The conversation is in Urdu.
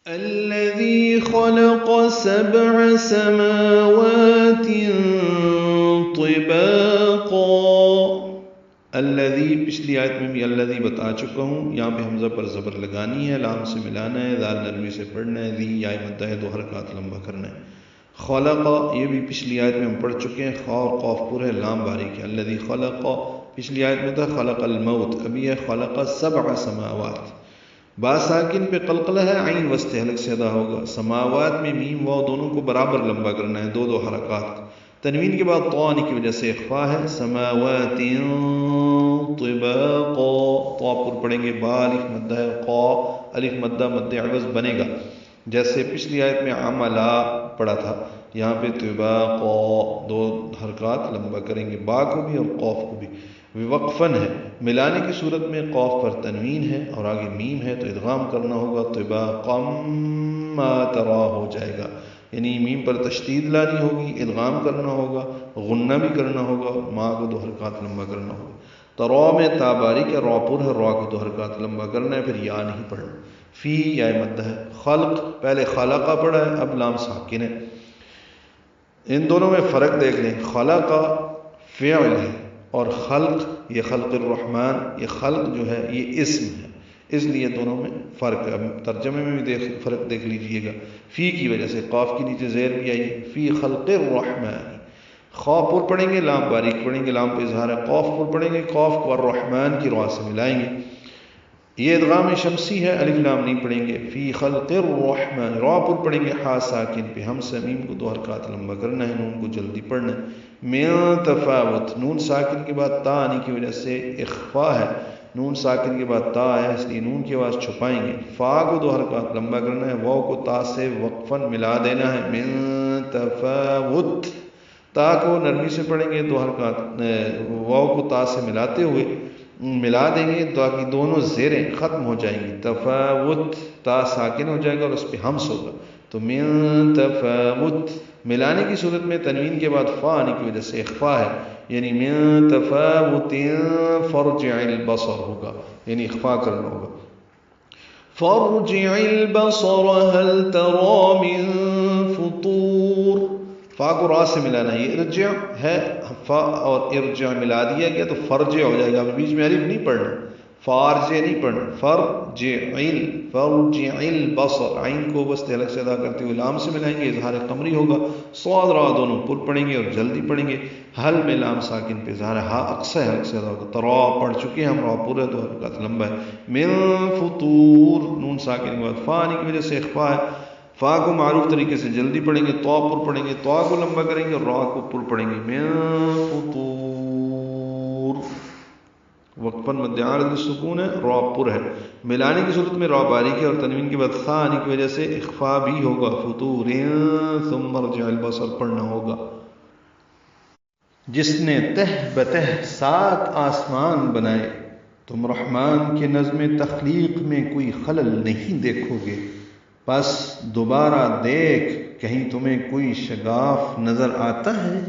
الذي خلق 7 سماوات طباقا. الذی پچھلی آیت میں بھی الذی بتا چکا ہوں. یہاں پہ حمزہ پر زبر لگانی ہے، لام سے ملانا ہے، دال نرمی سے پڑھنا ہے، ذی یا مدہ ہے، 2 حرکات لمبا کرنا ہے. خلق یہ بھی پچھلی آیت میں ہم پڑھ چکے ہیں، خا اور قاف پورا ہے، لام باریک ہے. الذی خلق پچھلی آیت میں تھا خلق الموت، ابھی ہے خلق 7 سماوات. با ساکن پہ قلقلہ ہے، عین وسط حلق سے ادا ہوگا. سماوات میں میم واو دونوں کو برابر لمبا کرنا ہے، 2 حرکات. تنوین کے بعد طا آنے کی وجہ سے اخفا ہے. سماوات طباقا، طا پر پڑھیں گے، با الف مدہ ہے، قا الف مدہ مد عوض بنے گا. جیسے پچھلی آیت میں عملا پڑھا تھا، یہاں پہ طباقا 2 حرکات لمبا کریں گے، با کو بھی اور قاف کو بھی. وقفن ہے، ملانے کی صورت میں قاف پر تنوین ہے اور آگے میم ہے تو ادغام کرنا ہوگا. طباقا ما ترا ہو جائے گا، یعنی میم پر تشدید لانی ہوگی، ادغام کرنا ہوگا، غنہ بھی کرنا ہوگا، ما کو 2 حرکات لمبا کرنا ہوگا. ترا میں تا باریک ہے، را پر ہے، را کو 2 حرکات لمبا کرنا ہے، پھر یا نہیں پڑھنا. فی یا مدہ ہے. خلق پہلے خلقہ پڑھا ہے، اب لام ساکن ہے. ان دونوں میں فرق دیکھ لیں. خلقہ فعل ہے اور خلق یہ خلق الرحمن، یہ خلق جو ہے یہ اسم ہے، اس لیے دونوں میں فرق ہے. اب ترجمے میں بھی فرق دیکھ لیجئے گا. فی کی وجہ سے قاف کے نیچے زیر بھی آئی، فی خلق الرحمن. خا پر پڑھیں گے، لام باریک پڑھیں گے، لام پہ اظہار ہے. قاف پر پڑھیں گے، قاف کو الرحمن کی را سے ملائیں گے. یہ ادغام شمسی ہے، الف لام نہیں پڑھیں گے. فی خلق الرحمن. را پر پڑھیں گے، ہا ساکن پہ، ہم سمیم کو 2 حرکات لمبا کرنا ہے، نون کو جلدی پڑھنا ہے. من تفاوت، نون ساکن کے بعد تا آنے کی وجہ سے اخفا ہے، نون ساکن کے بعد تا آیا اس لیے نون کی آواز چھپائیں گے. فا کو 2 حرکات لمبا کرنا ہے، واو کو تا سے وقفاً ملا دینا ہے. من تفاوت، تا کو نرمی سے پڑھیں گے، 2 حرکات واو کو تا سے ملاتے ہوئے ملا دیں گے تاکہ دونوں زیریں ختم ہو جائیں گی. تفاوت، تا ساکن ہو جائے گا اور اس پہ ہمس ہوگا، تو من تفاوت. ملانے کی صورت میں تنوین کے بعد فا آنے کی وجہ سے اخفا ہے، یعنی من تفاوت فرجع البصر ہوگا، یعنی اخفا کرنا ہوگا. فرجع البصر هل ترى من فطور. فا کو را سے ملانا ہے، یہ ارجع ہے، فا اور ارجع ملا دیا گیا تو فرجع ہو جائے گا. بیچ میں الف نہیں پڑھنا، فارجع نہیں پڑھنا، فرجع البصر. عین کو بس حلق سے ادا کرتے ہوئے لام سے ملائیں گے، اظہار قمری ہوگا. صاد را دونوں پر پڑھیں گے اور جلدی پڑھیں گے. حل میں لام ساکن پہ اظہار ہا اقصا حلق سے ادا ہوگا. ترا پڑھ چکے ہیں ہم، را پورا 2 حرکات لمبا ہے. من فطور، نون ساکن کے بعد فا آنے کی وجہ سے اخفا ہے. فا کو معروف طریقے سے جلدی پڑھیں گے، تو پر پڑھیں گے، تو کو لمبا کریں گے اور را کو پر پڑھیں گے. من فطور، وقفاً مد عارض السکون ہے، را پر ہے. ملانے کی صورت میں را باریک ہے اور تنوین کے بعد ثا آنے کی وجہ سے اخفا بھی ہوگا. فطور ثم ارجع البصر پڑھنا ہوگا. جس نے تہ بتہ 7 آسمان بنائے، تم رحمان کے نظم تخلیق میں کوئی خلل نہیں دیکھو گے. بس دوبارہ دیکھ، کہیں تمہیں کوئی شگاف نظر آتا ہے؟